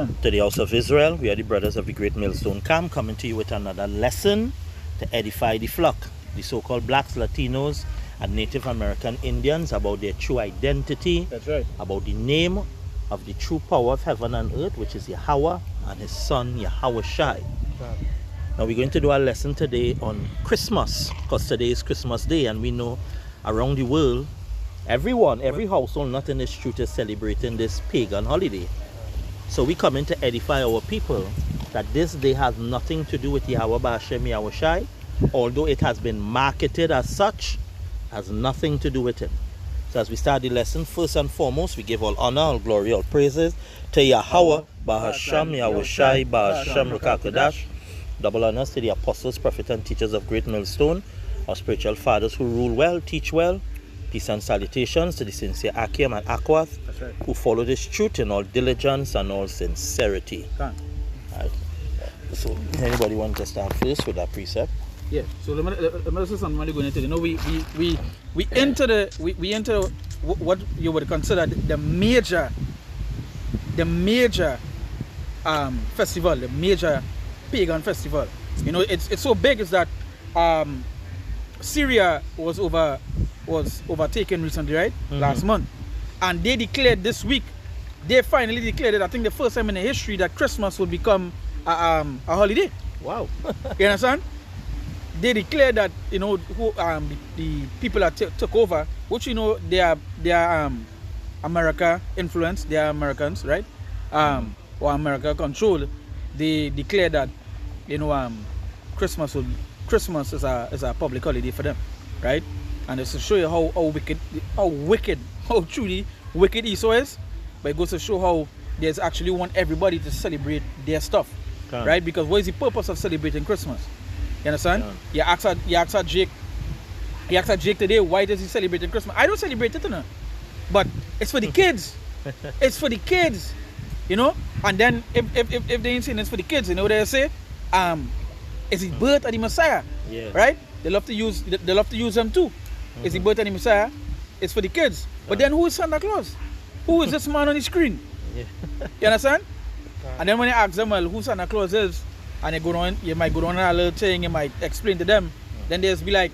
to the house of Israel. We are the brothers of the Great Millstone Camp, coming to you with another lesson to edify the flock, the so-called blacks, Latinos, and Native American Indians, about their true identity. That's right. About the name of the true power of heaven and earth, which is Yahweh, and his son Yahweh Shai. Now we're going to do our lesson today on Christmas, because today is Christmas Day, and we know around the world, every household not in this truth is celebrating this pagan holiday. So we come in to edify our people that this day has nothing to do with Yahweh B'Hashem Yahweh Shai, although it has been marketed as such, has nothing to do with it. So as we start the lesson, first and foremost, we give all honor, all glory, all praises to Yahweh B'Hashem Yahweh Shai B'Hashem Rukakadash. Double honors to the apostles, prophets, and teachers of Great Millstone, our spiritual fathers who rule well, teach well. Peace and salutations to the sincere Akim and Akwath, right, who follow this truth in all diligence and all sincerity. Right. So, anybody want to start first with that precept? Yeah. So let me say something really going into. You know, we enter what you would consider the major festival, the major pagan festival. You know, it's so big is that Syria was overtaken recently, right? Last month. And they declared this week, they finally declared it, I think the first time in the history, that Christmas would become a holiday. Wow. You understand? They declared that, you know, the people that took over, which, you know, they are America influenced, they are Americans, right? Or America controlled. They declared that, you know, Christmas is a public holiday for them, right? And it's to show you how truly wicked Esau is, but it goes to show how there's actually want everybody to celebrate their stuff, right? Because what is the purpose of celebrating Christmas? You understand? You ask Jake today, why does he celebrate Christmas? I don't celebrate it, no, but it's for the kids. It's for the kids, you know. And then if they ain't saying it's for the kids, you know what they say? It's the birth of the Messiah, right? They love to use them too. It's the birth of the Messiah. It's for the kids. But then who is Santa Claus? Who is this man on the screen? You understand? And then when you ask them, well, who Santa Claus is, and you might go on a little thing, you might explain to them, then they'll be like,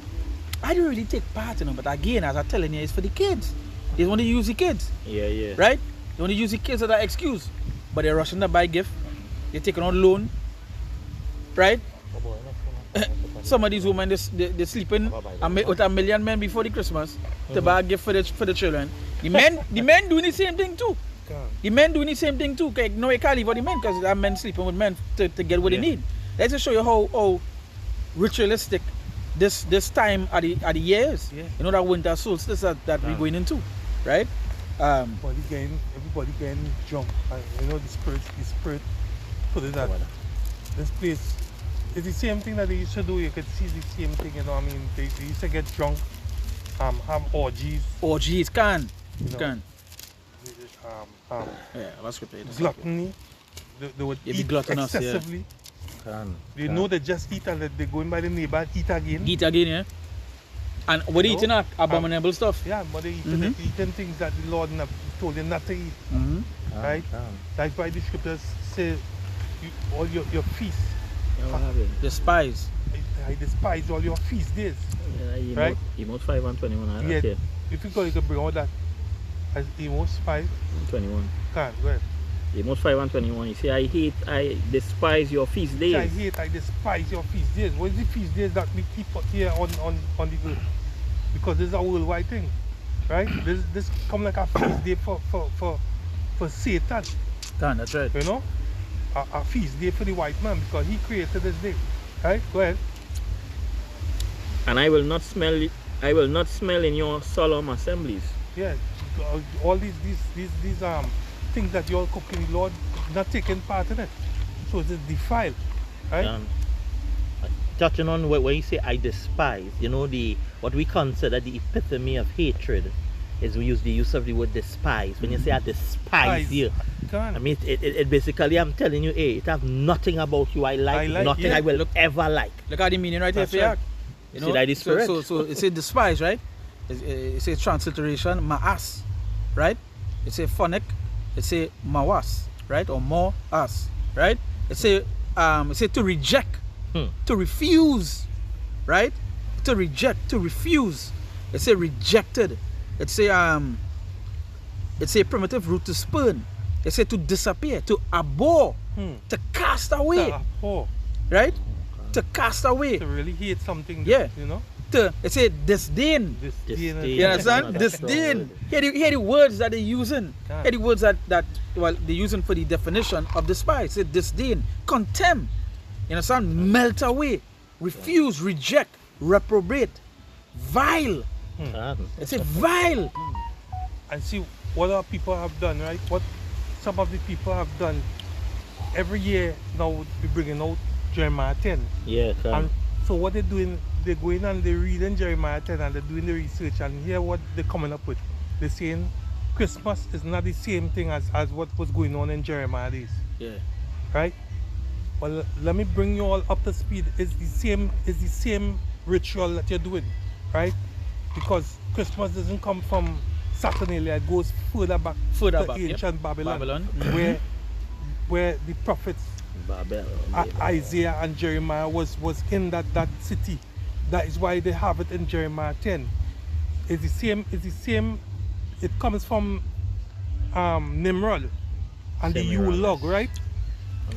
I don't really take part in it, but again, as I'm telling you, it's for the kids. They want to use the kids. Right? They want to use the kids as an excuse. But they're rushing to buy gift. They're taking on loan. Right? Some of these women, they're sleeping with a million men before the Christmas to buy a gift for the children. The men doing the same thing too. The men doing the same thing too. No, you can't leave for the men because there are men sleeping with men to get what they need. Let's just show you how ritualistic this time of the year is. You know, that winter solstice that we're going into, right? Everybody getting drunk. You know, the spirit put it that this place. It's the same thing that they used to do. You could see the same thing, you know. I mean, they used to get drunk, have orgies. Orgies can. Let's gluttony. They would eat excessively. They know they just eat and they go in by the neighbor and eat again. Yeah. And what they eating abominable stuff? Yeah, but they eating things that the Lord told them not to eat. Right? That's why the scriptures say all your feasts. Despise. I despise all your feast days. Right? Emos 5 and 21. Yeah. If you could bring all that as Emos 5 and 21. Go ahead. Amos 5 and 21. You say, I despise your feast days. I despise your feast days. What is the feast days that we keep here on the earth? Because this is a worldwide thing. Right? This come like a feast day for Satan. That's right. You know? A feast day for the white man because he created this day. Right? Go ahead. And I will not smell in your solemn assemblies. Yeah. All these things that you're cooking, Lord, not taking part in it. So it's defiled. Right? Touching on when you say I despise, you know, what we consider the epitome of hatred is we use the use of the word despise. When you say I despise you, I mean it basically, I'm telling you, hey, it have nothing about you I like nothing I will ever like. Look at the meaning right here for you. You know, that is spirit. So it says despise, right? It says transliteration, ma'as, right? It says phonic, it says mawas. right? Or more us, right? It say to reject, to refuse, right? To reject, to refuse. It say rejected. It say primitive root to spurn. It say to disappear, to abhor, to cast away, right? To cast away. To really hate something. Yeah. You know. It say disdain. Disdain. You understand? Disdain. Hear the words that they're using. Yeah. Hear the words that they're using for the definition of despise. Say disdain, contempt. You understand? Melt away, refuse, reject, reprobate, vile. It's a vile. And see what our people have done, right? What some of the people have done. Every year now we're bringing out Jeremiah 10. Yeah, and so what they're doing, they're going and they're reading Jeremiah 10 and they're doing the research and hear what they're coming up with. They're saying Christmas is not the same thing as what was going on in Jeremiah days. Yeah. Right? Well, let me bring you all up to speed. It's the same ritual that you're doing, right? Because Christmas doesn't come from Saturnalia, it goes further back to ancient Babylon. Where the prophets Isaiah and Jeremiah was in that city. That is why they have it in Jeremiah 10. It's the same. It comes from Nimrod and the Yule log, right?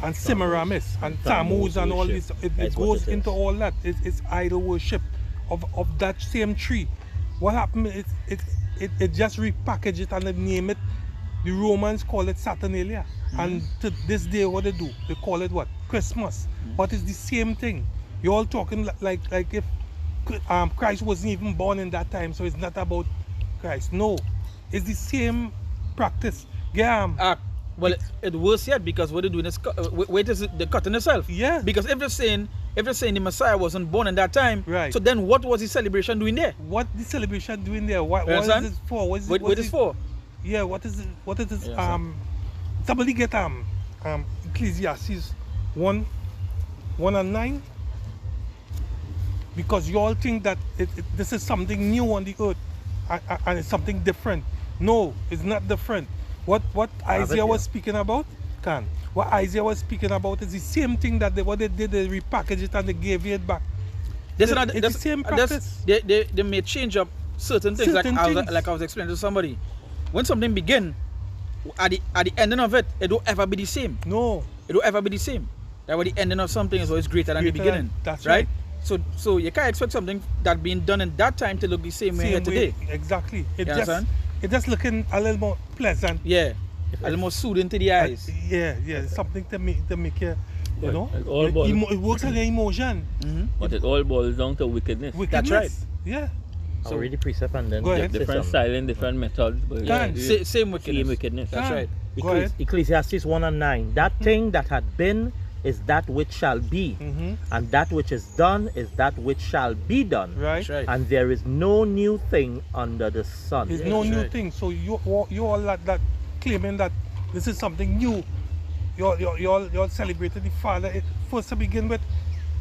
And Semiramis and Tammuz and all this. It goes into all that. It's idol worship of that same tree. What happened? It just repackage it and they name it. The Romans call it Saturnalia. And to this day, what they do? They call it what? Christmas. But it's the same thing. You're all talking like if Christ wasn't even born in that time, so it's not about Christ. No, it's the same practice. Yeah. Well, it worse yet because what they're doing is they're cutting themselves. Yeah. Because if they're saying the Messiah wasn't born in that time, right? So then what was the celebration doing there? What the celebration doing there? What is it for? What is it for? Yeah. What is it? What is it? Somebody get Ecclesiastes 1:9, because you all think that this is something new on the earth and it's something different. No, it's not different. What Isaiah was speaking about, what Isaiah was speaking about is the same thing that what they did, they repackaged it and they gave it back. It's the same practice. They may change up certain things, like I was explaining to somebody. When something begin, at the ending of it, it don't ever be the same. No. It don't ever be the same. That when the ending of something is always greater than the beginning. That's right. So you can't expect something that being done in that time to look the same way today. Exactly. It just looking a little more pleasant. Yeah. A little more soothing to the eyes. Yeah. Something to make you know. It works on your emotion. But it all boils down to wickedness. That's right. Yeah. So read the precept and then different style and different methods. But same wickedness. That's right. Ecclesiastes 1:9. That thing that had been is that which shall be, and that which is done is that which shall be done. Right. And there is no new thing under the sun. There's no new thing. So you all that claiming that this is something new. You're celebrating the Father. First to begin with,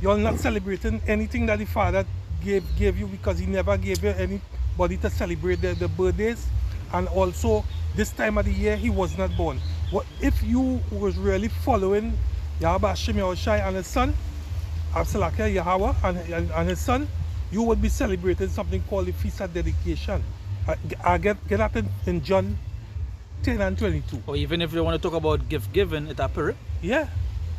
you're not celebrating anything that the Father gave you, because he never gave you anybody to celebrate the birthdays. And also this time of the year he was not born. What if you was really following Yahweh Hashem Yahushai and his son Absalakah Yahweh and his son, you would be celebrating something called the Feast of Dedication. I get that in John 10:22. Or even if you want to talk about gift giving, it's a Purim. Yeah.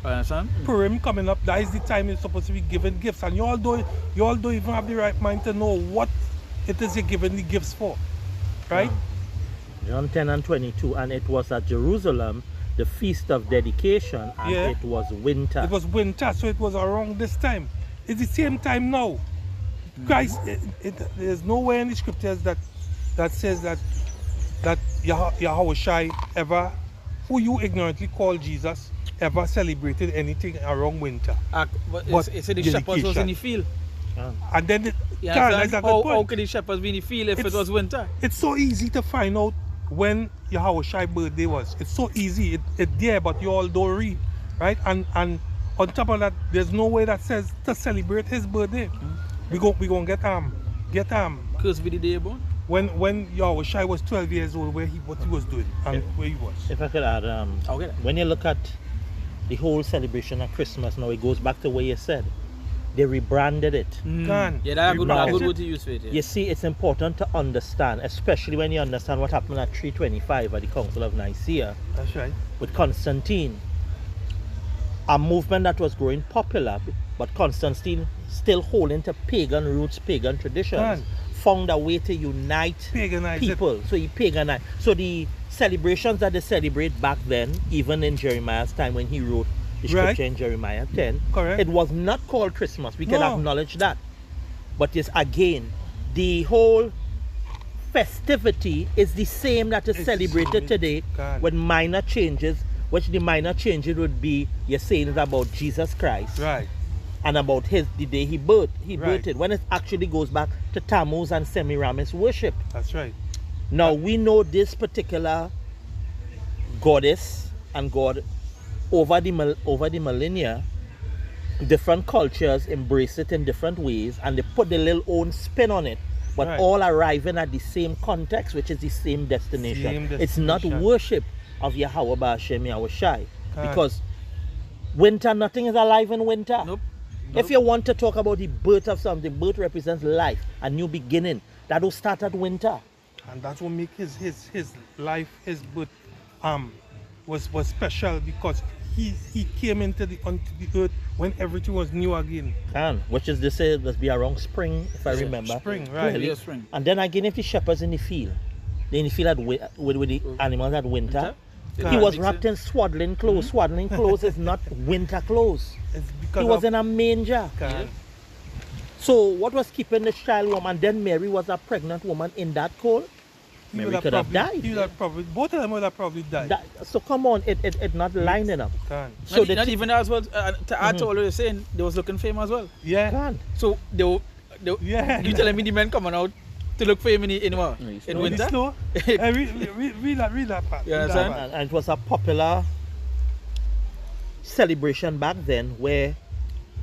Understand? Purim coming up, that is the time you're supposed to be giving gifts, and you all don't even have the right mind to know what it is you're giving the gifts for, right? John 10:22, and it was at Jerusalem the Feast of Dedication, and it was winter. It was winter, so it was around this time. It's the same time now. Christ, there's nowhere in the scriptures that says that Yahushai ever, who you ignorantly call Jesus, ever celebrated anything around winter. But the shepherds was in the field. And then how could the shepherds be in the field if it was winter? It's so easy to find out when Yahushua's birthday was. It's so easy. It's there, but you all don't read, right? And on top of that, there's no way that says to celebrate his birthday. We gonna get Cursed be the day born. when Yahushua was 12 years old, what he was doing and where he was. If I could add, Okay. when you look at the whole celebration of Christmas, now it goes back to what you said. They rebranded it. Can. Yeah, that's a good Rebranded. word to use for it. Yeah. You see, it's important to understand, especially when you understand what happened at 325 at the Council of Nicaea That's right. with Constantine. A movement that was growing popular, but Constantine, still holding to pagan roots, pagan traditions, Man. found a way to unite Paganize it. people. So he paganized. So the celebrations that they celebrate back then, even in Jeremiah's time when he wrote the Right. scripture in Jeremiah 10, Correct. it was not called Christmas. We can No. acknowledge that. But it's again, the whole festivity is the same that is It's celebrated the same. today God. with minor changes, which the minor changes would be you're saying is about Jesus Christ Right. and about the day he birthed Right. it, when it actually goes back to Tammuz and Semiramis worship. That's right. Now we know this particular goddess and god over the millennia, different cultures embrace it in different ways and they put their little own spin on it, but Right. all arriving at the same context, which is the same destination. Same It's not destination. worship of Yahweh Ba'Shem Yahushai, Correct. because winter, nothing is alive in winter. Nope. If you want to talk about the birth of something, birth represents life, a new beginning. That will start at winter. And that's what make his life, his birth was special, because he came onto the earth when everything was new again. And which is they say must be around spring, if I Yeah, remember. spring, right. Earlier spring. And then again, if the shepherds in the field, they in the field with the animals at winter, Winter? he was Mix wrapped it. in swaddling clothes. Swaddling clothes is not winter clothes. It's He because was of in a manger. Can. So what was keeping this child warm? And then Mary was a pregnant woman in that cold. He Mary would could have died. He would have probably, both of them would have probably died. So come on, it not lining up. Can. So not, the not t- even as well, to add to all you're saying, they was looking for him as well. Yeah. Can't. So Yeah. you telling me the men coming out to look for him in what? No, he's In not. winter? Slow. Read that part. You Read that understand? part. And it was a popular celebration back then where,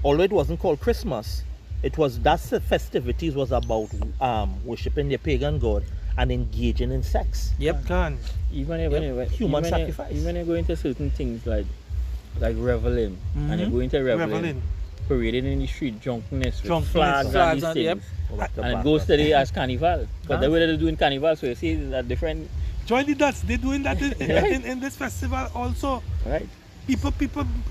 although it wasn't called Christmas, it was that festivities was about worshiping the pagan god and engaging in sex. Yep. Can. Even Human even sacrifice. Even you go into certain things like reveling, and you Mhm. go into reveling, Reveling. parading in the street, drunkenness, with Drunkenness. flags, Flags and and- these yep. things. And it goes to the as carnival. But the way they're doing carnival, so you see that different, Join the dots. They're doing that in this festival also. right? People,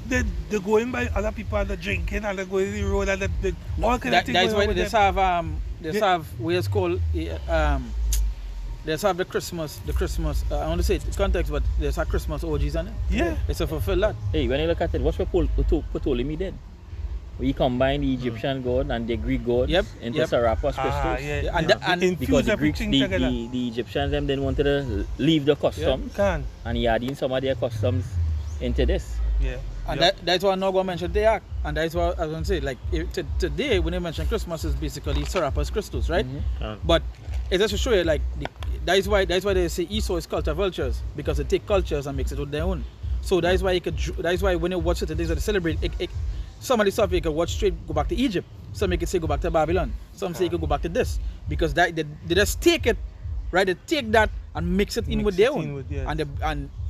they go in by other people and they're drinking and they go in the road and they all kind of things. That's going why on with they them. have what's called they have the Christmas I want to say it context, but there's a Christmas orgies on it. Yeah. It's to fulfill that. Hey, when you look at it, what's what Ptolemy did? We combine the Egyptian god and the Greek gods Yep, into yep. Serapis Christus. Yeah, and yeah. the- and- Infuse Because the Greeks, everything together. the Egyptians, them didn't want to leave the customs, Can. and he adding some of their customs into this. Yeah. And yeah. that's why I'm not going to mention the act. And that's why I was going to say, like, today when you mention Christmas is basically Serapis Christus, right? But it's just to show you, like, that's why they say Esau is cult of vultures, because they take cultures and mix it with their own. So that's why when you watch it, days that they celebrate, some of the stuff you can watch straight go back to Egypt. Some you can say go back to Babylon. Some say you can go back to this, because they just take it, right? They take that and mix it in with their own.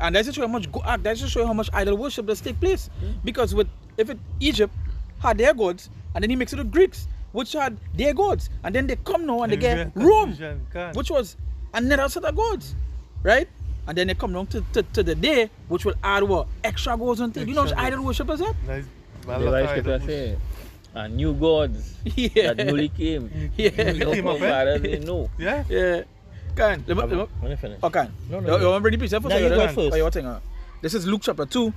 And that's to show you how much that's to show you how much idol worship does take place. Because Egypt had their gods, and then he mixed it with Greeks, which had their gods, and then they come now and they get Rome, which was another set of gods, right? And then they come down to the day, which will add what extra gods on it. You know how much idol worship is that? Nice. The Bible scripture say, new gods Yeah. that newly came. Yeah. Came up, eh? Father, they know. Yeah. Yeah. Can. Let me When you finish. Okay. No, You want to bring the piece up No, you go first. your thing, This is Luke chapter 2,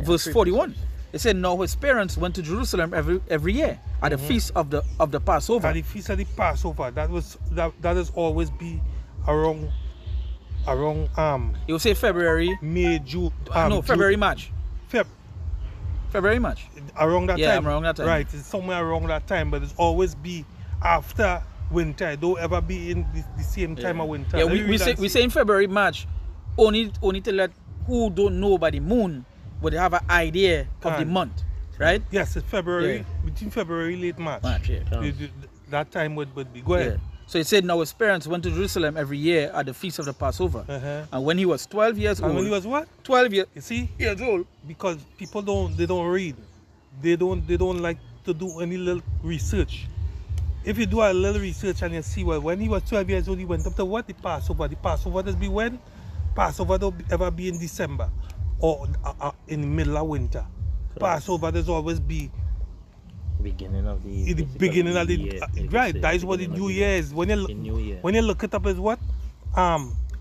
verse 41. It said, now his parents went to Jerusalem every year at the feast of the Passover. At the feast of the Passover, that has always be around You say February. May, June. No, February, March. February, March. Around that Yeah, time. around that time. Right, it's somewhere around that time, but it's always be after winter. It don't ever be in the same time of winter. Yeah, Let me we read say that. we say in February, March, only to let who don't know by the moon would have an idea of the Can. month, right? Yes, it's February, Yeah. between February, late March. March, yeah. That time would be. Go ahead. So he said now his parents went to Jerusalem every year at the feast of the Passover. And when he was 12 years old. And when he was what? 12 years. You see? Years old. Because people don't read. They don't like to do any little research. If you do a little research and you see, well, when he was 12 years old, he went up to what? The Passover. The Passover does be when? Passover don't ever be in December or in the middle of winter. Correct. Passover does always be beginning of the beginning of the year, right. That is what the New Year is. When you look it up as what?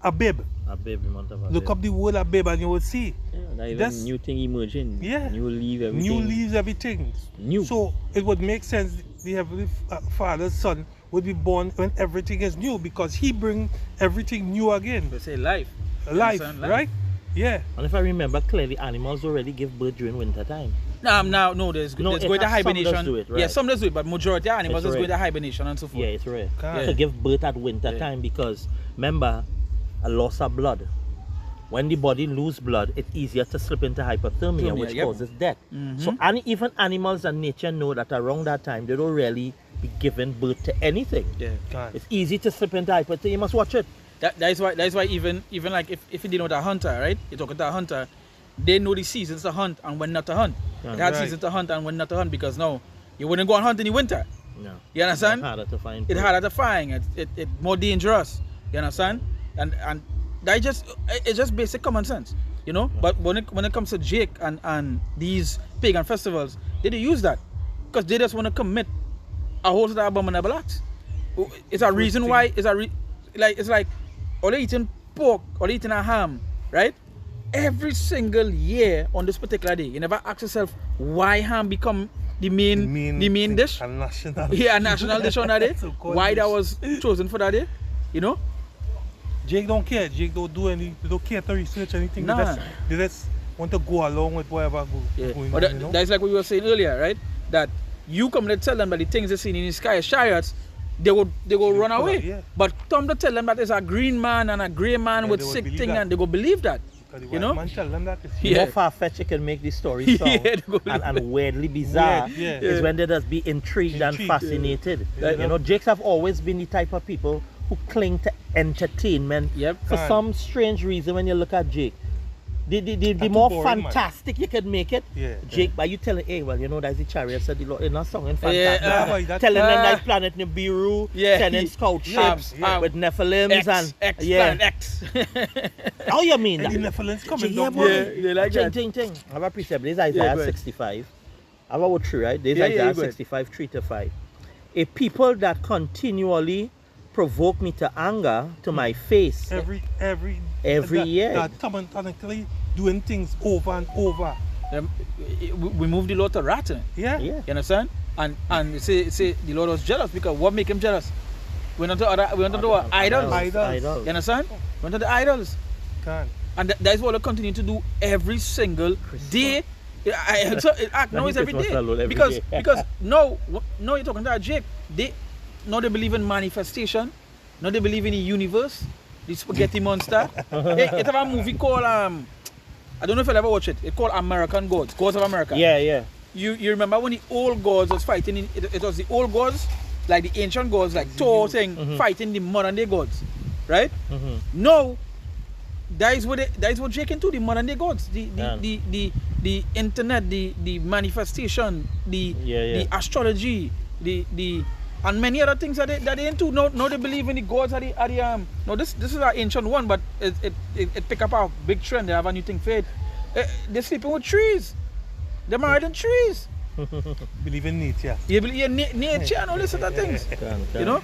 Abib. Abib, the month of Abib. Look up the word Abib and you will see. Yeah, that's new thing emerging. Yeah. New leaf, everything. New leaves, everything. New. So it would make sense the Heavenly Father's Son would be born when everything is new because he bring everything new again. They say life. Life, right? Yeah. And if I remember clearly, animals already give birth during winter time. No, there's going to hibernation. Some does do it, right. Yeah, some does do it, but majority of animals is rare. going to hibernation and so forth. Yeah, it's rare Yeah. to give birth at winter time because remember, a loss of blood. When the body lose blood, it's easier to slip into hypothermia, which causes death. So even animals and nature know that around that time, they don't really be giving birth to anything. Yeah. It's easy to slip into hypothermia. You must watch it. That's why even like if you didn't know the hunter, right? You're talking to a hunter, they know the seasons to hunt and when not to hunt. Yeah. It had Right. seasons to hunt and when not to hunt because now you wouldn't go and hunt in the winter. No. You understand? It's harder to find. It's harder to find. It's more dangerous. You understand? And that it's just basic common sense, you know. But when it comes to Jake and these pagan festivals, they don't use that because they just want to commit a whole lot of abominable acts. It's a reason why. It's like or they eating pork or they eating a ham, right? Every single year on this particular day, you never ask yourself why ham become the main dish. A national. Yeah, a national dish on that day. Why that was chosen for that day, you know? Jake don't care. Jake don't do any. They don't care to research anything. Nah. They just want to go along with whatever going But on. You know? that's like what we were saying earlier, right? That you come to tell them that the things they seen in the sky is chariots, they will run away. Yeah. But come to tell them that there's a green man and a grey man with they would sick believe thing, that. and they go believe that. Because the You know? white man tell them that it's Yeah. More far-fetched you can make the story sound Yeah, they go and weirdly bizarre Weird, yeah. is when they just be intrigued and Intrigued, fascinated. yeah. You know, Jakes have always been the type of people who cling to entertainment. Yep. For Right. some strange reason, when you look at Jake, the too more boring, man. fantastic you can make it, Yeah, Jake, by you telling, hey, well, you know, that's the chariot said the Lord in a song in Yeah, fantastic. that's- telling them that planet Nibiru, Yeah. sending scout ships Yeah. with Nephilims and X, yeah. Planet X. Oh, you mean And that? the Nephilims coming Yeah, down. boy. Yeah, they like that. Ting. I have a precept. This is Isaiah go ahead. 65. I have a word 3, right? This is Yeah, Isaiah go ahead. 65, 3-5. A people that continually provoke me to anger to my face. Every year. That technically doing things over and over. We moved the Lord to rat in it. Yeah. Yeah. You understand? And say the Lord was jealous because what make him jealous? We went to our idols. Idols. You understand? We went to the idols. Can't. And that's what we continue to do every single day. No, it's every Christmas day. alone every Because day. because no, you're talking to Jake. They believe in manifestation. No, they believe in the universe. The spaghetti monster. It have a movie called I don't know if you'll ever watch it. It's called American Gods, Gods of America. Yeah. You remember when the old gods was fighting? It was the old gods, like the ancient gods, like Thor thing, fighting the modern day gods, right? No, that is what Jake into the modern day gods, the internet, the manifestation, the astrology, the and many other things that they into. No, they believe in the gods. No, this is our ancient one, but it pick up a big trend. They have a new thing for it. They're sleeping with trees. They're married in trees. Believe in nature. You believe in nature and all these other things. You know?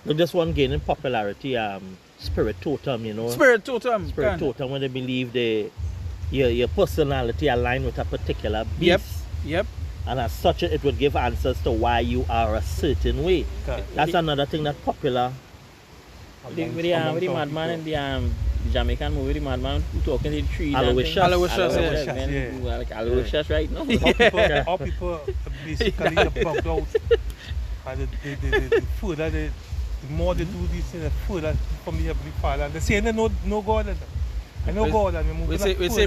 Look, this one gaining popularity, spirit totem, you know. Spirit totem. Spirit totem, when they believe your personality aligned with a particular beast. Yep. And as such, it would give answers to why you are a certain way. That's another thing that's popular. With the madman in the Jamaican movie, the madman who talking to the trees. Aloysius. Yeah. Like Aloysius right now. All people basically are bugged out. And the further the more they do this, the further from the Heavenly Father. And they say they know God. I know God, and we say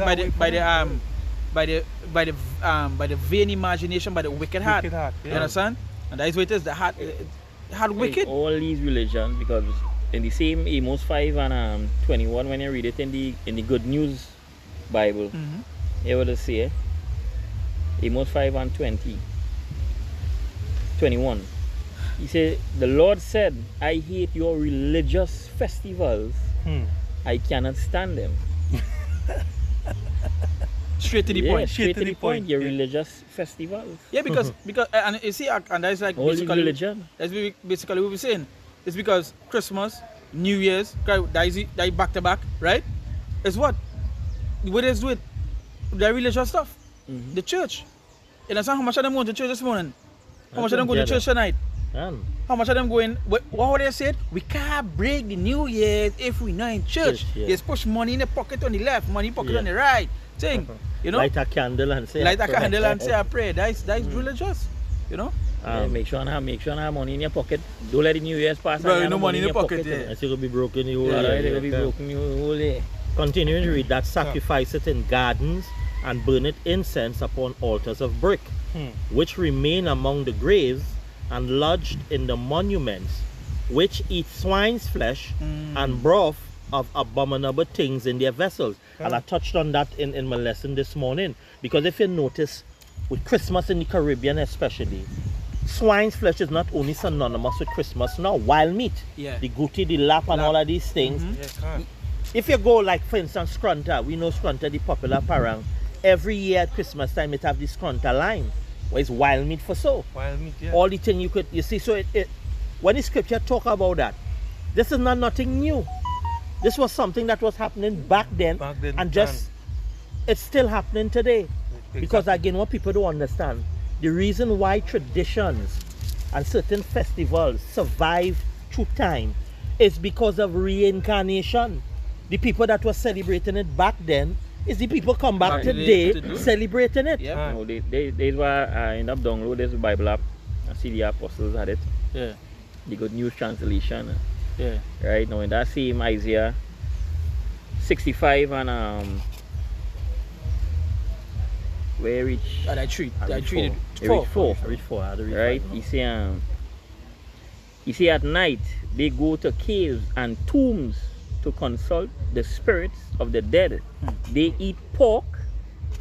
by the vain imagination, by the wicked heart. Yeah. You understand? And that is what it is. The heart, had wicked. All these religions, because in the same Amos 5 and 21, when you read it in the Good News Bible, you will see Amos 5 and 21. He said, the Lord said, I hate your religious festivals. I cannot stand them. Straight to the point. Straight to the point. Your religious festivals. Yeah, because and you see, and that's like All basically religion. That's basically what we're saying. It's because Christmas, New Year's, that back to back, right? It's what they do it, the religious stuff, the church. You understand how much of them going to church this morning? How much of them go to church tonight? How much of them going? What they said? We can't break the New Year's if we not in church. Just push money in the pocket on the left, money in the pocket on the right. Thing, you know. Light a candle and say. Light a candle and say a prayer. That's religious, you know. Make sure you have money in your pocket. Don't let the New Year's pass. Bro, no money in your pocket. I think it'll be broken the whole It'll be broken the whole day. Continuing to read that, sacrifice it in gardens and burn it incense upon altars of brick, which remain among the graves and lodged in the monuments, which eat swine's flesh and broth of abominable things in their vessels. And I touched on that in my lesson this morning, because if you notice, with Christmas in the Caribbean especially, swine's flesh is not only synonymous with Christmas now, wild meat, the goatee, the lap and all of these things. If you go, like for instance Scrunta, we know Scrunta, the popular parang, every year at Christmas time it have the Scrunta line where it's wild meat for so. Wild meat, all the thing you see, so when the scripture talk about that, this is not nothing new. This was something that was happening back then and just it's still happening today. Because again, what people don't understand, the reason why traditions and certain festivals survive through time is because of reincarnation. The people that were celebrating it back then is the people come back today celebrating it. Yeah. No, they were I end up download this Bible app. I see the apostles had it. Yeah. The Good News translation. Yeah. Right now in that same Isaiah 65 and where reach? I treated 4. Right? He say at night they go to caves and tombs to consult the spirits of the dead. They eat pork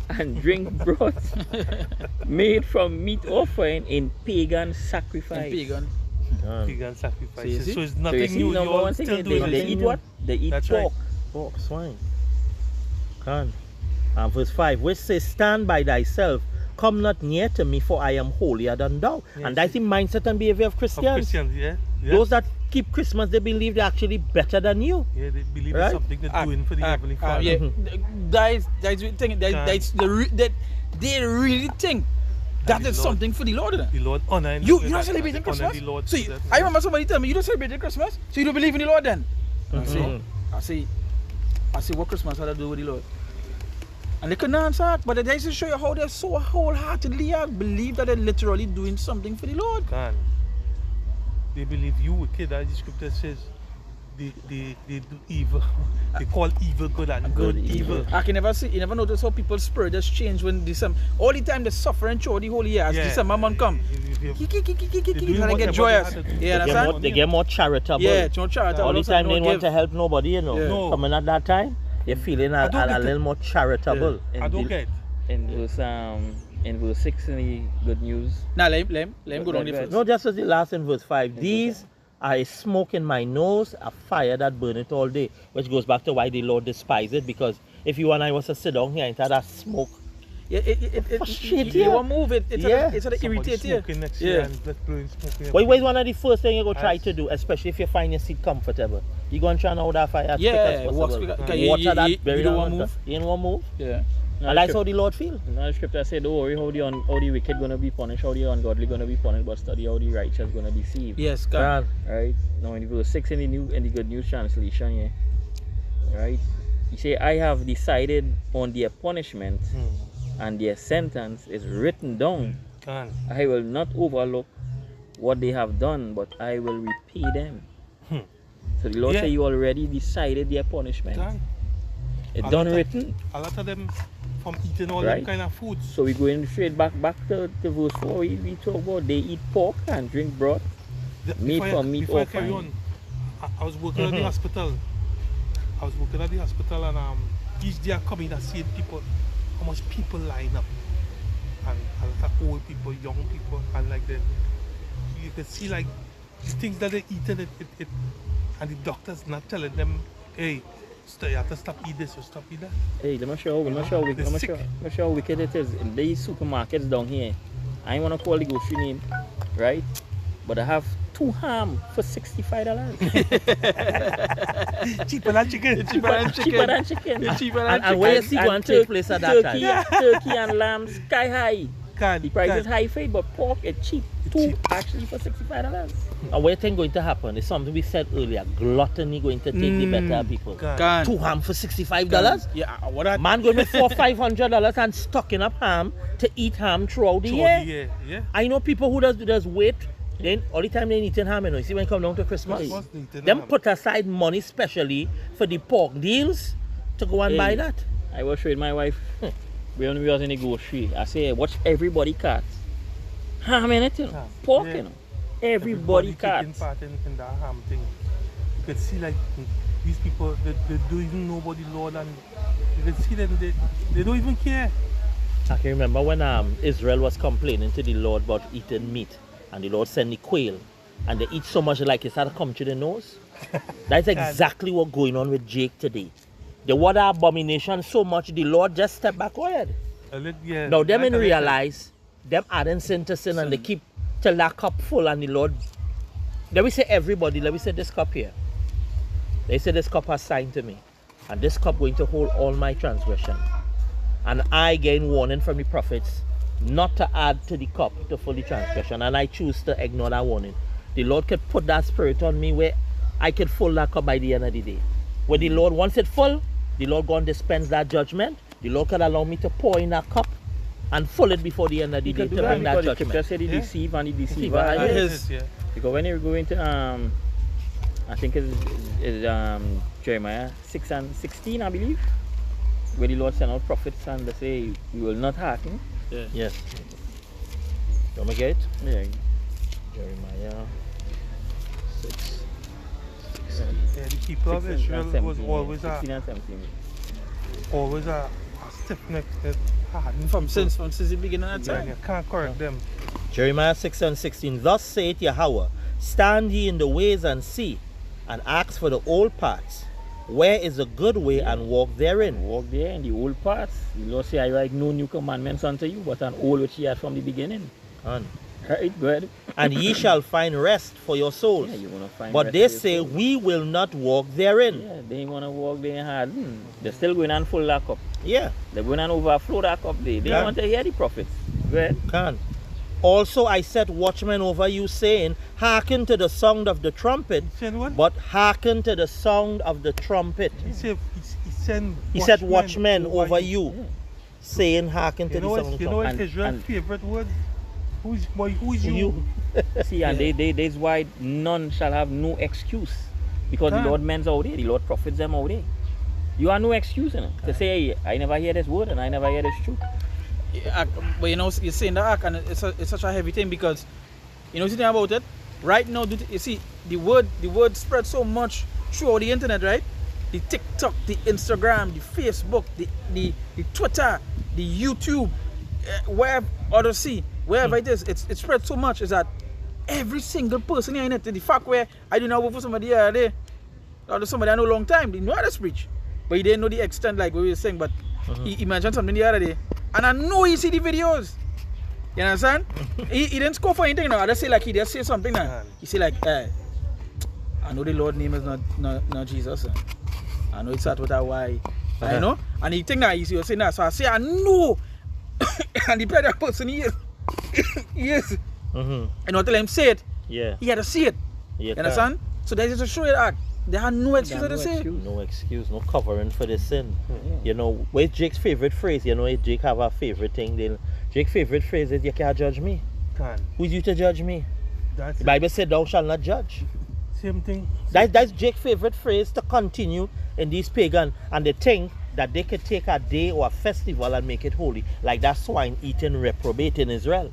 and drink broth made from meat offering in pagan sacrifice. Pagan sacrifices. So it's nothing so new. You all still doing they eat what? They eat pork. Right. Pork, swine. And verse 5, which says, stand by thyself, come not near to me, for I am holier than thou. And that's the mindset and behavior of Christians. Those that keep Christmas, they believe they're actually better than you. Yeah, they believe it's something they're doing for the Heavenly Father. They really think that is something for the Lord. The Lord honor. You don't celebrate Christmas? So I remember somebody tell me, you don't celebrate Christmas? So you don't believe in the Lord then? I say what Christmas had to do with the Lord? And they couldn't answer, but they just show you how they're so wholeheartedly believe that they're literally doing something for the Lord. They believe you wicked, as the scripture says. They do evil. They call evil good and good evil. I can never see, you never notice how people's spirit just change when December. All the time they suffer and through the whole year as December month come. And they get joyous. They get more charitable. Yeah, more charitable. All the time they want to help nobody, you know. No. Coming at that time, they're feeling a little more charitable. I don't get in verse 6 in the Good News. Now let him go down the first. No, just as the last in verse 5. These are a smoke in my nose, a fire that burn it all day. Which goes back to why the Lord despised it, because if you and I was to sit down here and that smoke, it won't move it. It's irritate you. What is one of the first things you go try to do, especially if you find your seat comfortable? You go and try and hold that fire as quick as possible. Water that very long. You don't want to move? Yeah. And that's how the Lord feels. Now the scripture said, don't worry how the wicked going to be punished, how the ungodly going to be punished, but study how the righteous going to be saved. Yes, God. Right? Now in verse 6 in the Good News translation, right? He say, I have decided on their punishment and their sentence is written down. I will not overlook what they have done, but I will repay them. So the Lord say you already decided their punishment. It's done written. A lot of them from eating all them kind of foods. So we going straight back to verse 4. We talk about they eat pork and drink broth Meat for meat before I or carry fine. on, I was working at the hospital. I was working at the hospital, and each day I come in and see people, how much people line up, and a lot of old people, young people, and like that. You can see like the things that they eat, and and the doctors not telling them, hey, you have to stop eating this or stop eating that. Hey, let me show you how wicked it is. In these supermarkets down here, I ain't want to call the grocery name, right? But I have 2 ham for $65. Cheaper than chicken. Cheaper than chicken. And where you see one take place at that turkey, time? turkey and lamb sky high. The price is Can. high for it, but pork is cheap. Two actually for $65. And what you think going to happen is something we said earlier. Gluttony going to take the better of people. Can. 2 ham for $65? Yeah, what I Man going to $400 $500 and stocking up ham to eat ham throughout the year. Yeah. I know people who does wait. Then all the time they eating ham, you know. You see when it come down to Christmas, What's the eating them ham? put aside money specially for the pork deals to go and Hey. buy that. I was showing my wife when we was in the grocery. I say, watch everybody cut. Ham in it, you know. Ham, Pork, yeah. you know. Everybody taking cut. part in that ham thing. You can see like these people, they don't even know about the Lord, and you can see them, they don't even care. I can remember when Israel was complaining to the Lord about eating meat, and the Lord sent the quail, and they eat so much like it started to come to the nose. That's exactly what's going on with Jake today. They water abomination so much, the Lord just stepped backward. Yeah, Now them like in I said, realize, them adding sin to sin, and they keep till that cup full, and the Lord, let me say everybody, let me say this cup here. They say this cup has signed to me, and this cup going to hold all my transgression. And I gain warning from the prophets not to add to the cup to full the transgression, and I choose to ignore that warning. The Lord could put that spirit on me where I could fill that cup by the end of the day. When the Lord wants it full, the Lord going to dispense that judgment. The Lord could allow me to pour in that cup and full it before the end of the day to bring that because the scripture judgment. said he Yeah. deceive and he deceiver. Deceiver, It yes. is, yeah. Because when you go into I think it's Jeremiah 6:16, I believe, where the Lord sent out prophets and they say we will not hearken. Yes. You want me to get it? Yeah. Jeremiah 6. Yeah, the people of 16 Israel and was 17, always 16 and 17. a stiff-necked, hardened from people. since the beginning of Yeah, time. you can't correct them. Jeremiah 6:16. Thus saith Yahweh, stand ye in the ways and see, and ask for the old paths. Where is the good way, and walk therein? Walk there in the old paths. The Lord say, I write no new commandments unto you, but an old which ye had from the beginning. And, Right, good. and ye shall find rest for your souls. Yeah, you wanna find But rest they for your say, soul. we will not walk therein. Yeah, they ain't wanna walk there hard. They're still going and full that cup. Yeah, They're going and overflow that cup there. They Yeah. want to hear the prophets. Good. can. Also I set watchmen over you, saying, hearken to the sound of the trumpet, He said what? but hearken to the sound of the trumpet. He said He said watchmen over you, Yeah. saying, hearken to You the know sound what? of the You know trumpet. what Israel's and- favorite word? Who's you? You. See, and that's why none shall have no excuse. Because the Huh. Lord men's out there, the Lord prophets them out there. You have no excuse in it. To say, hey, I never hear this word and I never hear this truth. Yeah, but you know, you're saying that, and it's such a heavy thing because, you know, the thing about it, right now, you see, the word spread so much throughout the internet, right? The TikTok, the Instagram, the Facebook, the Twitter, the YouTube, wherever wherever it is, it's spread so much is that every single person here in it, the fact where I do not work for somebody the other day, or somebody I know a long time, they know how to preach, but he didn't know the extent like what we were saying, but he mentioned something the other day, and I know he see the videos. You understand? he didn't score for anything now. I just say like he just say something now. He say like, I know the Lord name is not Jesus. I know it's not with a Y. I know. And he think that he's saying that. So I say I know. And the better person he is. Yes. Mm-hmm. And until him say it, Yeah. he had to see it. Yeah, You understand? So that is to show you that they have no excuse They to have say. No excuse, no covering for the sin. Yeah. You know, where's Jake's favorite phrase? You know, if Jake have a favorite thing, Jake's favorite phrase is, you can't judge me. Can. Who's you to judge me? That's The it. Bible said, thou shalt not judge. Same thing. That's Jake's favorite phrase to continue in these pagan, and they think that they could take a day or a festival and make it holy, like that swine eating reprobate in Israel,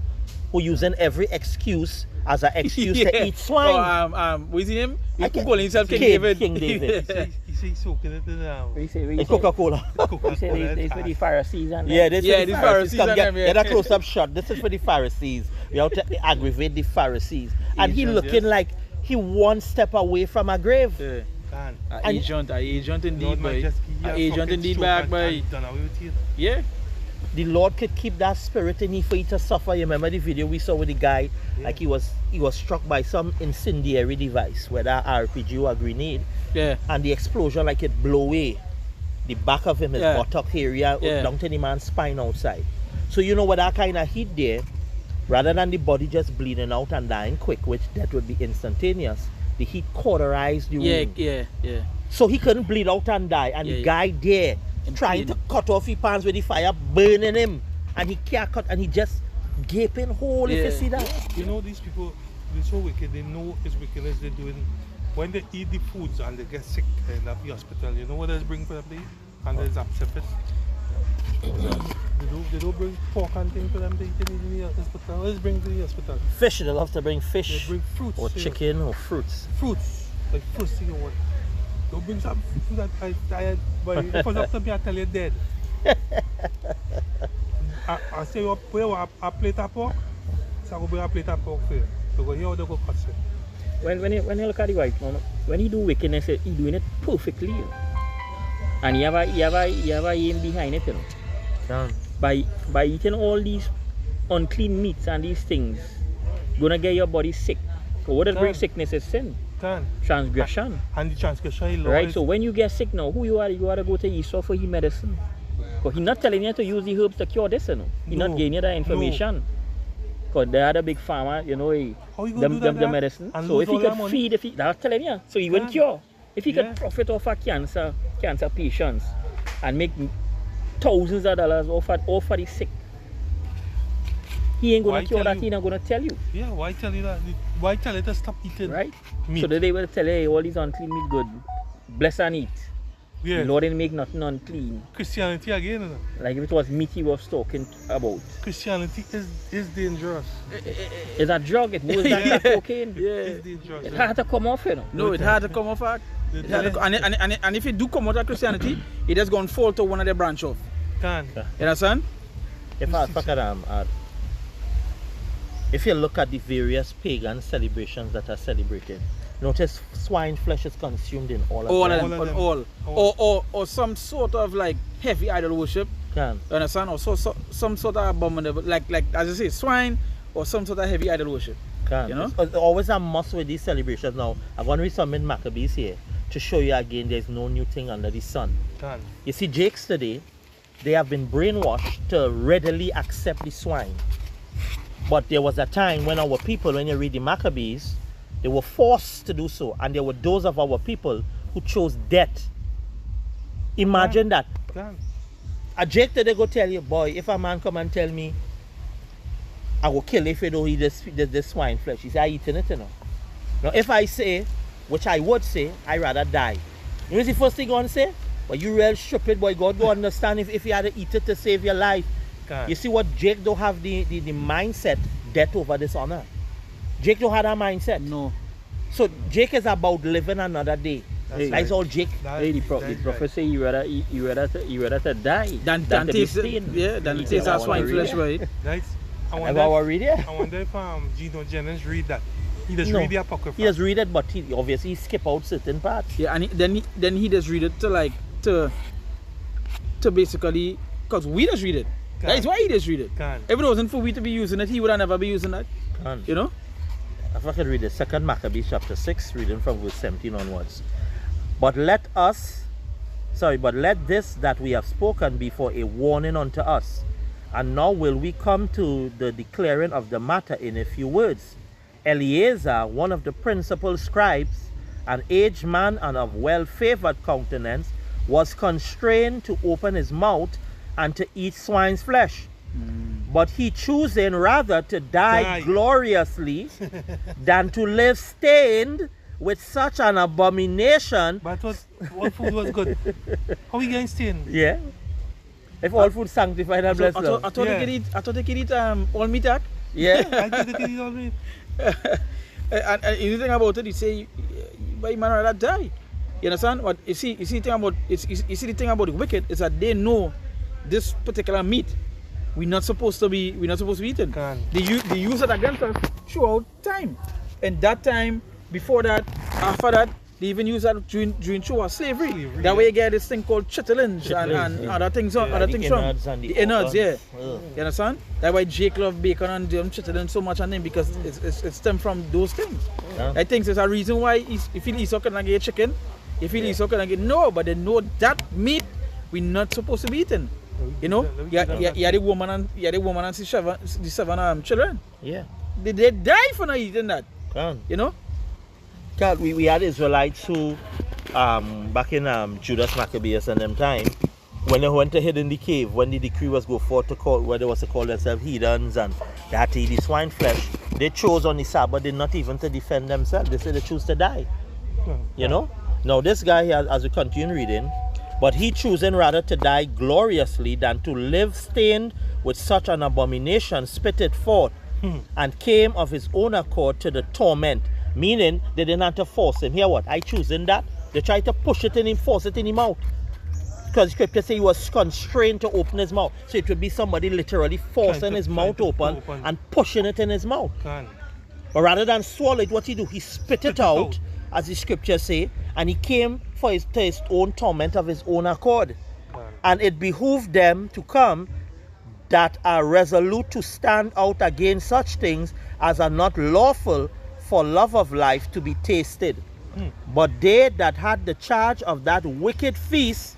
who using every excuse as an excuse to eat swine. What's his name? He I could can't- call himself King David. King David. He say he's soaking it in In Coca-Cola. You say this for the Pharisees and Yeah, this Yeah, is the the Pharisees. Pharisees Come and get, them, yeah. get a close-up shot. This is for the Pharisees. We have to aggravate the Pharisees. And he Agent, looking yes. like he one step away from a grave. Yeah. Can. And- Agent indeed, Lord, man, boy. just give you a Agent fucking indeed stroke back, and boy. done away with you. Yeah. The Lord could keep that spirit in you for you to suffer. You remember the video we saw with the guy, like he was struck by some incendiary device, whether RPG or a grenade, Yeah. and the explosion like it blow away the back of him, his Yeah. buttock area, Yeah. down to the man's spine outside. So you know with that kind of heat there, rather than the body just bleeding out and dying quick, which that would be instantaneous, the heat cauterized the wound. Yeah. So he couldn't bleed out and die, and the Yeah. guy there In trying pain. to cut off his pants with the fire burning him, and he can't cut, and he just gaping hole. If you Yeah. see that, You know, these people, they're so wicked. They know it's wickedness they're doing. When they eat the foods and they get sick in the hospital, you know what they bring for them to eat? And there's abscess. They don't bring pork and things for them to eat in the hospital. Let's bring to the hospital. fish, they love to bring They fish bring fruits. or you know. chicken or fruits. Fruits. Like fruits you want. Don't bring some food that I tired. But if it's up to me, I tell you dead. I say, you put a plate of pork, so I go bring a plate of pork for you. Because here they go cut it. when you look at the white man, when he do wickedness, he doing it perfectly. You know. And he have a aim behind it, you know. By eating all these unclean meats and these things, gonna get your body sick. So what does bring Can. sickness is sin, Can. transgression. And the transgression is Right? So when you get sick now, who you are to go to Esau for his medicine. Because he's not telling you to use the herbs to cure this, you know. He's No. not giving you that information. Because they are the big farmer, you know, How you gonna do that, the medicine. and So lose if he all that could money? feed, that's telling you. So he will Yeah. cure. If he Yeah. could profit off a cancer patients and make thousands of dollars off for the sick, he ain't Why gonna cure tell that, you? he not gonna tell you. Yeah, why tell you that? Why tell you to stop eating Right? meat? So they will tell you, hey, all these unclean meat good. Bless and eat. Yeah. The Lord didn't make nothing unclean. Christianity again, you know. Like if it was meat he was talking about. Christianity is dangerous. It's a drug, it was Yeah. like cocaine. It's dangerous. It had to come off, you know. No, it had to come off. It had to, and if it do come out of Christianity, it has gone fall to one of the branch off. Can. You understand? If I look at if you look at the various pagan celebrations that are celebrated, notice swine flesh is consumed in all of All them. of All them, of all. them. Or some sort of like heavy idol worship. Can. You understand? Or some sort of abominable, like as I say, swine, or some sort of heavy idol worship. Can. You know? It's always a must with these celebrations. Now, I'm going to read some in Maccabees here to show you again there's no new thing under the sun. Can. You see, Jakes today, they have been brainwashed to readily accept the swine. But there was a time when our people, when you read the Maccabees, they were forced to do so. And there were those of our people who chose death. Imagine that. Can. A Jake today go tell you, boy, if a man come and tell me, I will kill if you don't eat this swine flesh. He say, I eating it, you know. Now, if I say, which I would say, I rather die. You know the first thing I'm going to say? Well, you real stupid, boy. God go understand if you had to eat it to save your life. Can. You see what Jake don't have the mindset, death over dishonor. Jake don't have that mindset. No. So Jake is about living another day. That's That's all Jake. That- Hey, the that is prophet right. say you rather to die Then to be taste slain. then Eat taste it, I our swine wanna read flesh, it. right? Right? I Have wonder, our read it? I wonder if Gino Jennings read that. He just No. read the Apocrypha. He just read it, but he obviously skip out certain parts. Yeah, and then he just read it to basically, because we just read it. That's why he just read it. Can. If it wasn't for we to be using it, he would have never be using that. And You know? if I could read the 2nd Maccabees chapter 6, reading from verse 17 onwards. But let this that we have spoken be for a warning unto us. And now will we come to the declaring of the matter in a few words. Eleazar, one of the principal scribes, an aged man and of well-favored countenance, was constrained to open his mouth and to eat swine's flesh. But he choosing rather to die gloriously than to live stained with such an abomination. But all food was good. How we getting stained? Yeah. If all food sanctified and blessed. I thought they could eat all meat act. Yeah. I think they can eat all meat. And you think about it, you say, why man rather die? You understand? But you see the thing about the wicked is that they know this particular meat we're not supposed to be eating. They use it against us throughout time. And that time, before that, after that, they even use that during throughout slavery. That way you get this thing called chitlins and other things from the innards, yeah. You understand? That's why Jake love bacon and them chitlins so much on them, because it's stem from those things. Yeah. I think there's a reason why if you eat so can get chicken, if you eat so can get no, but they know that meat we're not supposed to be eating. You know, the woman and the seven children. Yeah, they die for not eating that. You know, we had Israelites who, back in Judas Maccabeus and them time, when they went to hide in the cave, when the decree was go forth to call, where they was to call themselves heathens and they had to eat the swine flesh, they chose on the Sabbath, not even to defend themselves. They said they choose to die. You know. Now this guy here, as we continue reading, but he choosing rather to die gloriously than to live stained with such an abomination, spit it forth, and came of his own accord to the torment. Meaning, they didn't have to force him. Hear what? I choosing that. They tried to push it in him, force it in him out. Because the scripture say he was constrained to open his mouth. So it would be somebody literally forcing his mouth open and pushing it in his mouth. But rather than swallow it, what he do? He spit it out, as the scripture say, and he came for his own torment of his own accord. And it behooved them to come that are resolute to stand out against such things as are not lawful for love of life to be tasted. But they that had the charge of that wicked feast,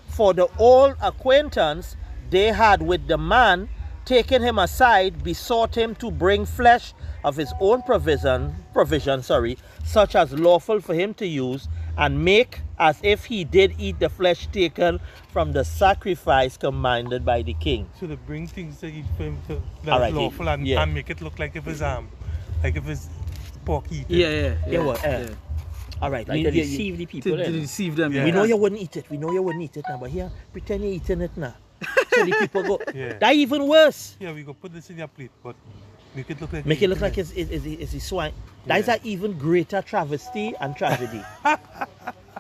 for the old acquaintance they had with the man, taking him aside, besought him to bring flesh of his own provision, such as lawful for him to use, and make as if he did eat the flesh taken from the sacrifice commanded by the king. So they bring things to eat for him that's lawful and make it look like if it's pork eating. Yeah. All right, like to deceive the people. To deceive them. We know you wouldn't eat it. We know you wouldn't eat it now, but here, pretend you're eating it now. So the people go, that even worse. Yeah, we go put this in your plate, but make it look like it's a swine. That is an even greater travesty and tragedy.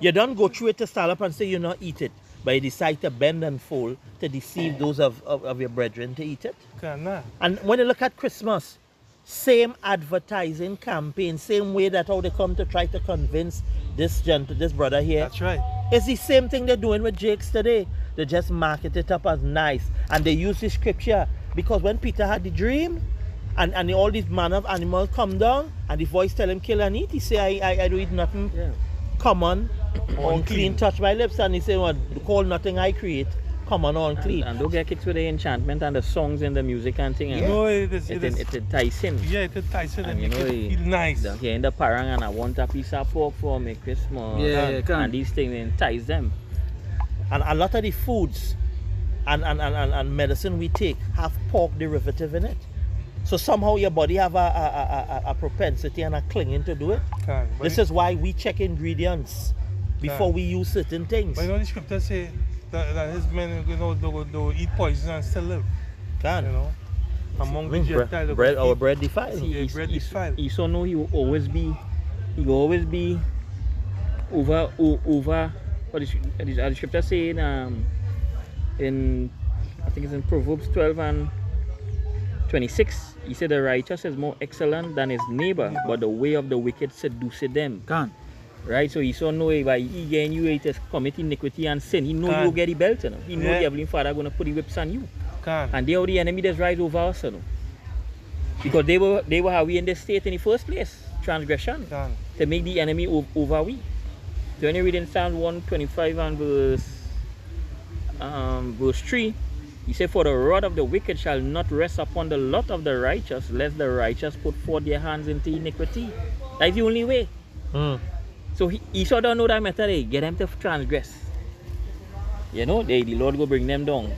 You don't go through it to stand up and say you not eat it, but you decide to bend and fold to deceive those of your brethren to eat it. And when you look at Christmas, same advertising campaign, same way that how they come to try to convince this brother here. That's right. It's the same thing they're doing with Jakes today. They just market it up as nice, and they use the scripture because when Peter had the dream, and all these manner of animals come down, and the voice tell him kill and eat, he say I don't eat nothing common or unclean touch my lips, and he say well, call nothing I create common or unclean. And don't get kicked with the enchantment and the songs and the music and thing. No, it is enticing. Yeah, it enticing and you know it's nice. Here in the parang and I want a piece of pork for me Christmas. And these things entice them. And a lot of the foods and medicine we take have pork derivative in it. So somehow your body have a propensity and a clinging to do it. This is why we check ingredients before we use certain things. But you know the scripture say that his men they'll eat poison and still live. You know? Among the Gentiles. Our bread defiled. Bread defiled. You so know he will always be over what is the scripture saying in I think it's in Proverbs 12 and 26. He said the righteous is more excellent than his neighbor, but the way of the wicked seduces them. Right, so he saw no way by he getting you to commit iniquity and sin. He know you get the belt, you know. He know the Heavenly Father gonna put the whips on you. And they are the enemy that's rise over us, you know. Because they were how we in this state in the first place. Transgression. To make the enemy over we. So when you read in Psalm 125 and verse 3, he said, for the rod of the wicked shall not rest upon the lot of the righteous, lest the righteous put forth their hands into iniquity. That's the only way. So he sort of know that method, get them to transgress. You know, the Lord will bring them down.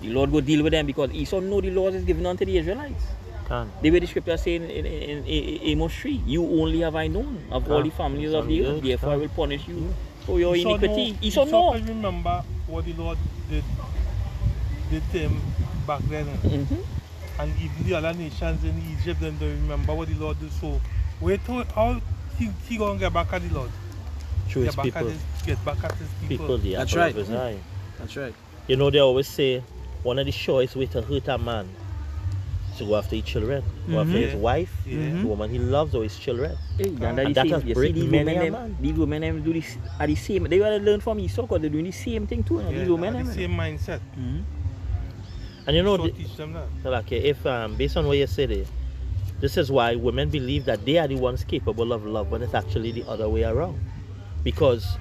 The Lord will deal with them because he sort of know the laws is given unto the Israelites. The way the scripture says in Amos 3, you only have I known of all the families of the earth, therefore I will punish you for your iniquity. He sort of know. I remember what the Lord did to him back then. and even the other nations in Egypt, then they remember what the Lord did. So, wait till how he gonna get back at the Lord? Through his people. Get back at his people. The That's apple right. of his eye. That's right. You know, they always say one of the surest way to hurt a man is to go after his children, go after his wife, the woman he loves, or his children. Hey, And that has break many a man. These women them do this are the same. They gotta learn from Esau because they're doing the same thing too. These women the them. same mindset. And you know, So teach them that. like if based on what you said, this is why women believe that they are the ones capable of love, but it's actually the other way around. Because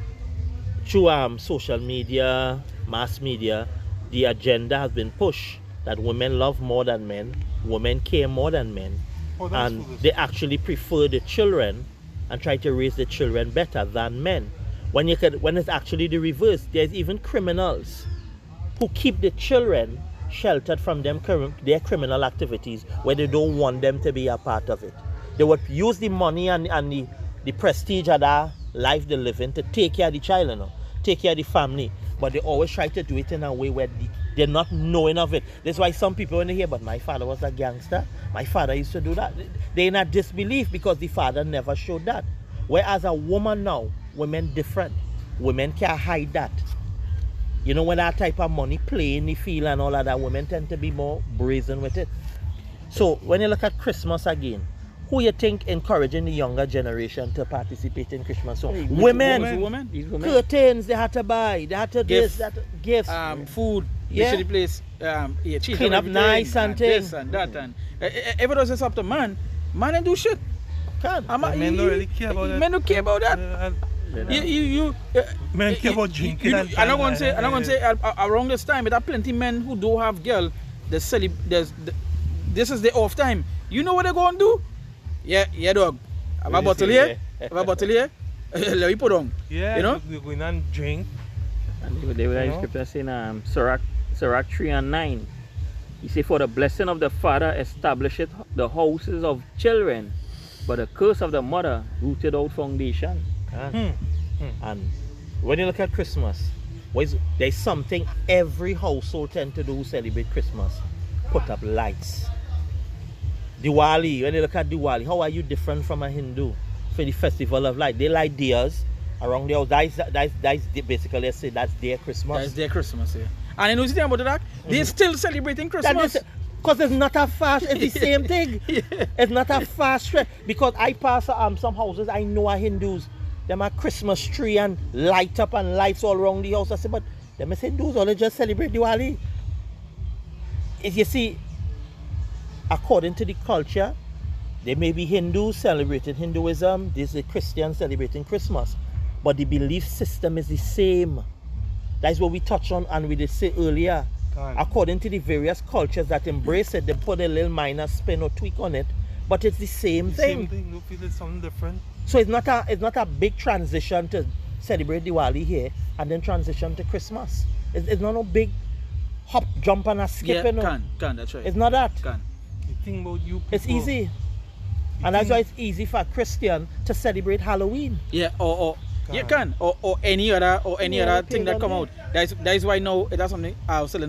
through social media, mass media, the agenda has been pushed that women love more than men, women care more than men, and they actually prefer the children and try to raise the children better than men. When it's actually the reverse. There's even criminals who keep the children sheltered from their criminal activities where they don't want them to be a part of it. They would use the money and the prestige of that life they live in to take care of the child, take care of the family, but they always try to do it in a way where they're not knowing of it. That's why some people when they hear, but my father was a gangster, my father used to do that, they're in a disbelief because the father never showed that. Whereas a woman now, women different. Women can't hide that. You know, when that type of money play in the field and all of that, women tend to be more brazen with it. So when you look at Christmas again, who you think encouraging the younger generation to participate in Christmas? So women. Curtains they had to buy, they had to Gifts. gifts, Food, Yeah. the place, cheap Clean up nice and this thing. and that and everything is up to man. Man ain't do shit. Can. Men don't really care about that. Men don't care about that. Men care about drinking. I'm not gonna say around this time, there are plenty men who don't have girl. This is the off time. You know what they're gonna do? Yeah, dog. Have a bottle here. Have a bottle here. Let me put on. Yeah, you know. They're going and drink. And they were in scripture saying Sirach 3:9. He said, for the blessing of the father establisheth the houses of children, but the curse of the mother rooted out foundation. And when you look at Christmas, there's something every household tend to do who celebrate Christmas. Put up lights. Diwali, when you look at Diwali, how are you different from a Hindu for the festival of light? They light theirs around the house. That's basically, let's say that's their Christmas. That's their Christmas, yeah. And you know the thing about that? They're still celebrating Christmas. Because it's not a fast, it's the same thing. It's not a fast trip. Because I pass some houses, I know are Hindus. Them a Christmas tree and light up and lights all around the house. I say, but them is Hindus, or they just celebrate Diwali. If you see, according to the culture, they may be Hindus celebrating Hinduism, there's a Christian celebrating Christmas. But the belief system is the same. That's what we touched on and we did say earlier. According to the various cultures that embrace it, they put a little minor spin or tweak on it, but it's the same thing. Same thing, you feel it's something different. So it's not a big transition to celebrate Diwali here and then transition to Christmas. It's not no big hop, jump and a skip. Yeah, can, that's right. It's not that. Can. The thing about you people, it's easy. And that's why it's easy for a Christian to celebrate Halloween. Yeah, or any other thing that come out. That's why now that's something I was telling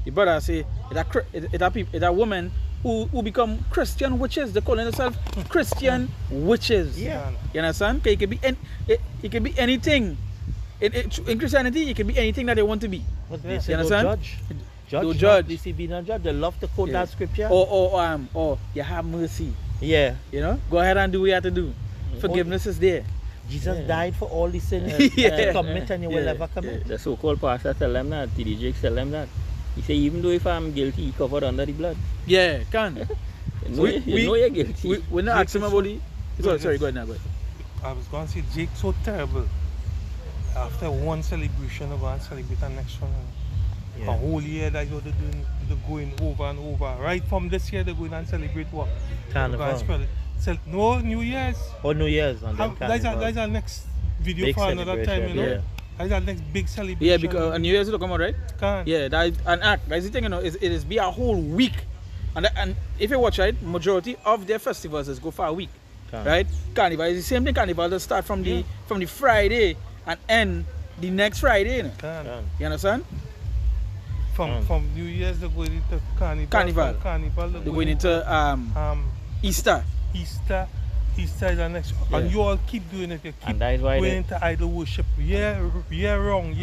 the brother say it's a woman who become Christian witches. They call themselves Christian witches. Yeah. You understand? It can be anything. In Christianity, it can be anything that they want to be. But they say You understand? Don't judge. They say be not judge. They love to quote that scripture. Or you have mercy. Yeah. You know? Go ahead and do what you have to do. Forgiveness is there. Jesus died for all the sins you commit and you will never commit. The so-called pastor tell them that, TD Jakes tell them that. He say even though if I'm guilty, he covered under the blood. Yeah, can. You know you're guilty. We're not asking him about it. Sorry, go ahead now, go ahead. I was going to say, Jake's so terrible. After one celebration, I'm going to celebrate the next one. A whole year that they're going over and over. Right from this year, they're going and celebrate what? Carnival. No, New Year's. Oh, New Year's. And then that's our next video big for another time, you know? Yeah. That's our next big celebration. Yeah, because New Year's will come out, right? Can. Yeah, that's an act. That's the thing, you know, it is be a whole week. And if you watch it, majority of their festivals is go for a week. Right? Carnival is the same thing. Carnival does start from the Friday and end the next Friday. You know? Can. You understand? From New Year's they're going into Carnival. Carnival. From Carnival They're going into Easter. Easter is the next one. Yeah. And you all keep doing it. You keep And that is why going they- into idol worship. Year wrong.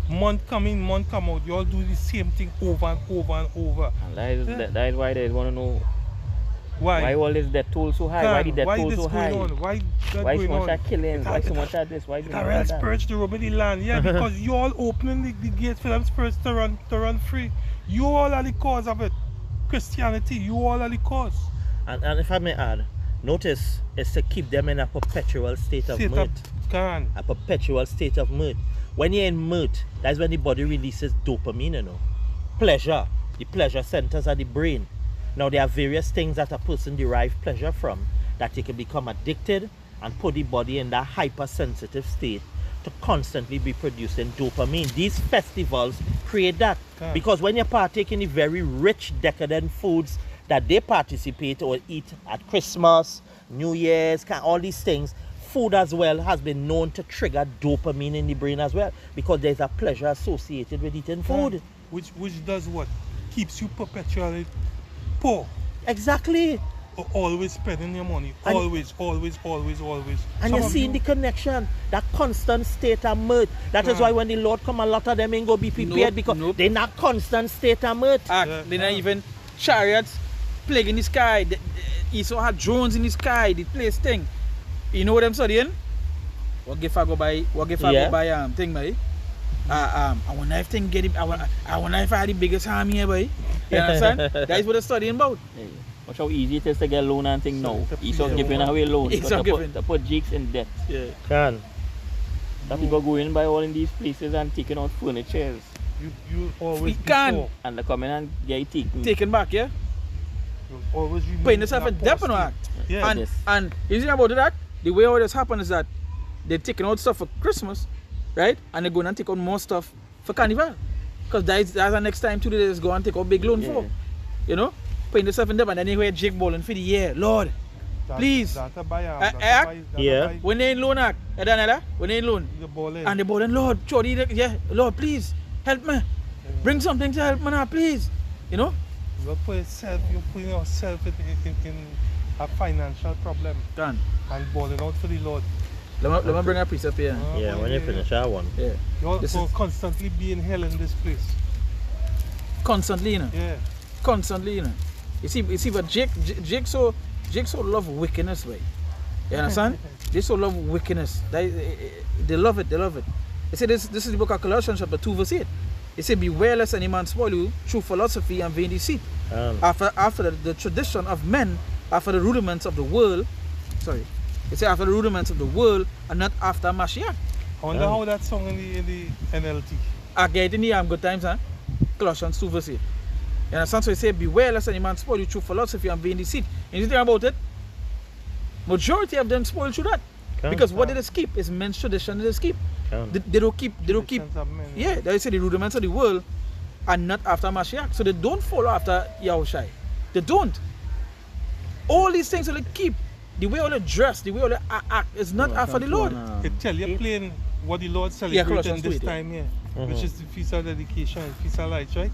Month come in, month come out. You all do the same thing over and over and over. And that is why they want to know why all this death toll so high. Why the death toll this so high? going on? Why that Why so going much on? are killing? Why so It- much are this? Why so The much real are that? spirits to rub in the land, yeah, because you all opening the gates for them spirits to run free. You all are the cause of it. Christianity, you all are the cause. And if I may add, notice it's to keep them in a perpetual state of mirth. A perpetual state of mirth. When you're in mirth, that's when the body releases dopamine, you know. Pleasure. The pleasure centers are the brain. Now there are various things that a person derives pleasure from that they can become addicted and put the body in that hypersensitive state to constantly be producing dopamine. These festivals create that. Because when you partake in the very rich, decadent foods that they participate or eat at Christmas, New Year's, all these things, food as well has been known to trigger dopamine in the brain as well, because there's a pleasure associated with eating food. Which does what? Keeps you perpetually poor. Exactly. Always spending your money. And- Always. And you're seeing the connection, that constant state of mirth. That is why when the Lord come, a lot of them ain't go be prepared because they're not constant state of mirth. They're not even chariots plague in the sky. Esau had drones in the sky. The place thing. You know what I'm studying? What if I go by thing, boy? I wonder if thing get him. I wonder if I had the biggest harm here, boy. You understand? That's what they're studying about. Hey, watch how easy it is to get loan and thing now. Esau giving away loan. To put jigs in debt. Yeah. Can. That people go in by all in these places and taking out furnitures. You always can. And they come in and get it taken. Taken back, yeah? You always Putting yourself in debt on that. Yeah. And you see about that? The way all this happens is that they're taking out stuff for Christmas, right? And they're going and take out more stuff for Carnival. Because that's the next time too they just go and take out big loan for. You know? Putting yourself in debt and then you hear Jake balling for the year. Lord, please. When they in loan, when they in loan, and they're balling, Lord, Chody, yeah, Lord, please, help me. Bring something to help me now, please. You know? You're putting yourself in a financial problem. Done. And balling out for the Lord. Let me bring a precept here. Yeah, when you finish that one. Yeah. You're constantly being hell in this place. Constantly, you know. Yeah. Constantly, you know. You see, but Jake so love wickedness, way. You understand? They so love wickedness. They love it. They love it. They say this is the book of Colossians chapter 2 verse 8. It said, beware lest any man spoil you through philosophy and vain deceit. After the tradition of men, after the rudiments of the world. Sorry. It said after the rudiments of the world and not after Mashiach. I wonder how that song in the NLT. I get in the good times, huh? Colossians 2 verse 8. You understand? So it said, beware lest any man spoil you through philosophy and vain deceit. And you think about it? Majority of them spoil through that. Because what they just keep is men's tradition they just keep. They don't keep yeah, they say the rudiments of the world and not after Mashiach. So they don't follow after Yahushai. They don't. All these things that they keep, the way all they dress, the way all they act is not after the Lord. It tell you plain what the Lord celebrating this time here, which is the Feast of Dedication and Feast of Lights, right?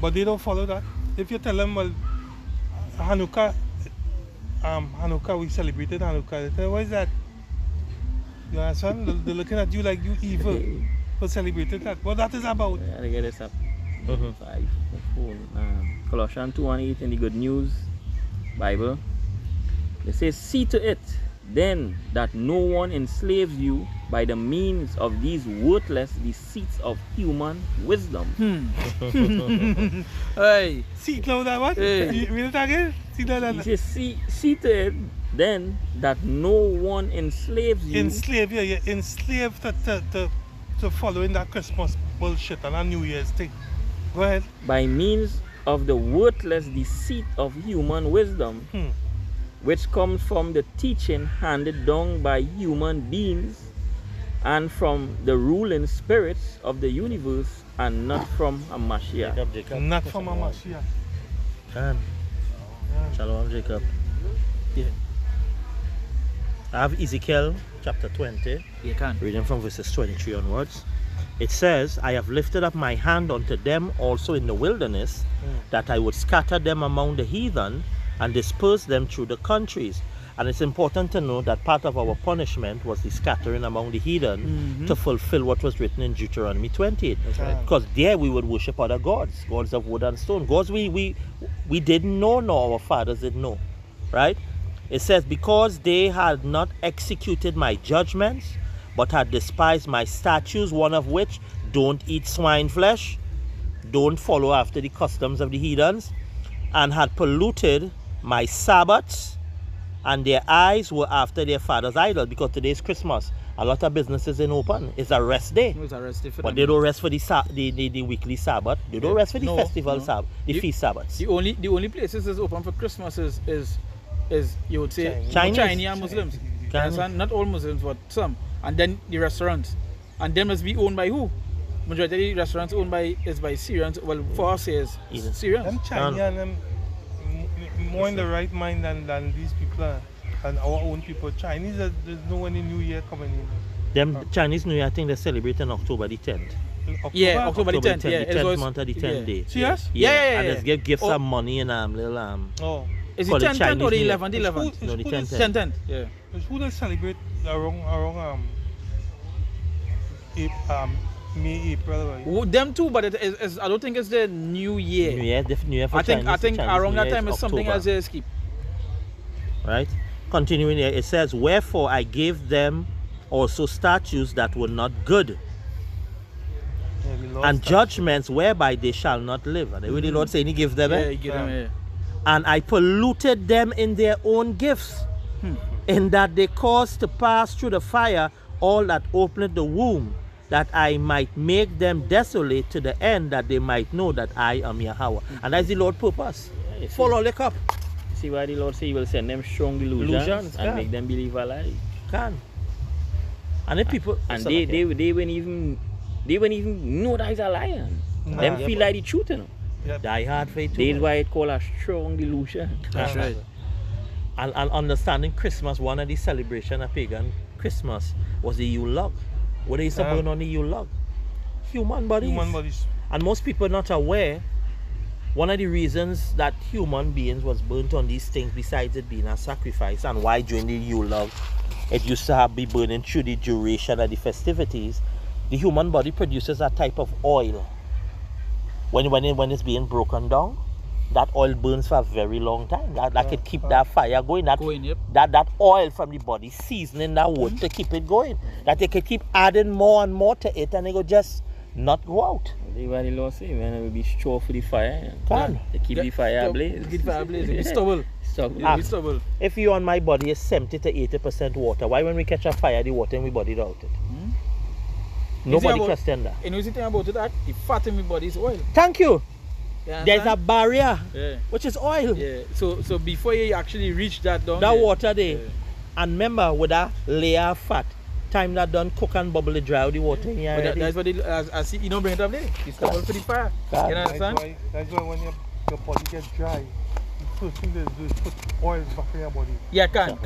But they don't follow that. If you tell them, well, Hanukkah, we celebrated Hanukkah, they tell, what is that? You understand? They're looking at you like you evil for celebrating that. What that is about? Yeah, they get this up. 5 phone. Colossians 2:8 in the Good News Bible. They say, see to it then that no one enslaves you by the means of these worthless deceits of human wisdom. Hey. See, now that what? Hey. Read it again? See that? He says, see to it then that no one enslaves you. Enslave you. You're enslaved to following that Christmas bullshit and a New Year's thing. Go ahead. By means of the worthless deceit of human wisdom, which comes from the teaching handed down by human beings and from the ruling spirits of the universe and not from a Mashiach. Jacob. Not from a Mashiach. Shalom, Jacob. Yeah. I have Ezekiel chapter 20, You can. reading from verses 23 onwards. It says, I have lifted up my hand unto them also in the wilderness, that I would scatter them among the heathen and disperse them through the countries. And it's important to know that part of our punishment was the scattering among the heathen to fulfill what was written in Deuteronomy 28. That's right. Because there we would worship other gods, gods of wood and stone, gods we didn't know, nor our fathers didn't know, right? It says, because they had not executed my judgments, but had despised my statutes, one of which, don't eat swine flesh, don't follow after the customs of the heathens, and had polluted my Sabbaths, and their eyes were after their father's idol. Because today's Christmas, a lot of businesses in open. It's a rest day. It's a rest day for But them. they don't rest for the weekly Sabbath. They don't rest for the festival Sabbath, the feast Sabbaths. The only places is open for Christmas is you would say Chinese. Chinese and Muslims. You Chinese. understand? Not all Muslims, but some. And then the restaurants. And them must be owned by who? Majority of the restaurants owned by Syrians. Well, for us is Syrians. Them Chinese and them more in the right mind than these people are, and our own people. Chinese, there's no any New Year coming in. Them Chinese New Year, I think they celebrate on October the 10th. Yeah, October the 10th. Yeah, the 10th month of the 10th day. Serious? Yeah. And let's give gifts Oh. of money and little Oh. Is it Call it 10th Chinese or the New Year. 11th? The 11th. No, the 10th. 10th. Yeah. Who they celebrate around May, April, right? Well, them too, but I don't think it's the New Year. New Year for I think Chinese around New that Year time is something October. as they skip. Right? Continuing here, it says, wherefore I gave them also statutes that were not good, Yeah, we lost and that. judgments whereby they shall not live. And the way the Lord saying he gives them, Yeah, eh? you get them, yeah. And I polluted them in their own gifts, in that they caused to pass through the fire all that opened the womb, that I might make them desolate to the end, that they might know that I am Yahweh. And that's the Lord's purpose. You see- Follow the cup. See why the Lord say he will send them strong delusions Delusions, and yeah. make them believe a lie. Can. And the people And they wouldn't even know that it's a lie. Nah. Them Yeah, feel but- like the truth, you know. Yep. die hard faith. That's why it called a strong delusion. That's right. And understanding Christmas, one of the celebration of pagan Christmas was the Yule log. What they used to burn on the Yule log? Human bodies. Human bodies. And most people are not aware, one of the reasons that human beings was burnt on these things, besides it being a sacrifice, and why during the Yule log it used to be burning through the duration of the festivities, the human body produces a type of oil. When it's being broken down, that oil burns for a very long time. That could keep that fire going. Yep. That oil from the body seasoning that wood to keep it going. That they could keep adding more and more to it, and it would just not go out. That's why the Lord say, man, it will be straw for the fire. Can. They keep the fire ablaze. Keep the fire ablaze. It's stubble. Stubble. Yeah, it's stubble. If you on my body is 70 to 80% water, why when we catch a fire, the water in my body out it? Nobody question that. And you see thing about it, that the fat in my body is oil. Thank you. You There's a understand? barrier, Yeah. which is oil. Yeah. So before you actually reach that down That there, water there. Yeah. And remember, with that layer of fat, time that done cook and bubble it dry out the water in your But head. that's what they, I see, you don't bring it up there. It's stubble for the fire. God. You That's understand? why when your body gets dry, the first thing they do is put oil back in your body. Yeah, can.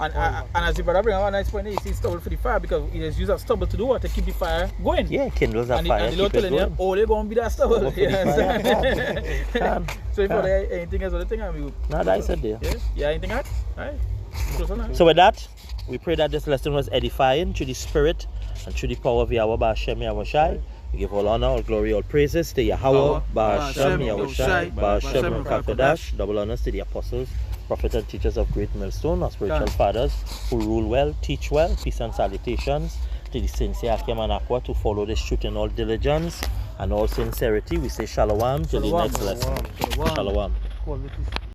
And as the brother bring up a nice point, you see stubble for the fire because it is used as stubble to do what? To keep the fire going. Yeah, kindles a And fire, the Lord keep it telling you, going. all you're going to be that stubble. Stubble for You the understand? Can. So if there anything else, other thing, I mean, No, that's it there. yeah, anything else? Alright. Close on that. So with that, we pray that this lesson was edifying through the spirit and through the power of Yahweh Ba'Shem Yahushai. We give all honor, all glory, all praises to Yahweh Ba'Shem Yahushai, Ba'Shem Kakadash. Double honors to the apostles, prophets and teachers of Great Millstone, our spiritual fathers who rule well, teach well. Peace and salutations to the saints Yakim and Aqua to follow this truth in all diligence and all sincerity. We say shalom till the Shalom. next lesson. Shalom. Shalom. Quality.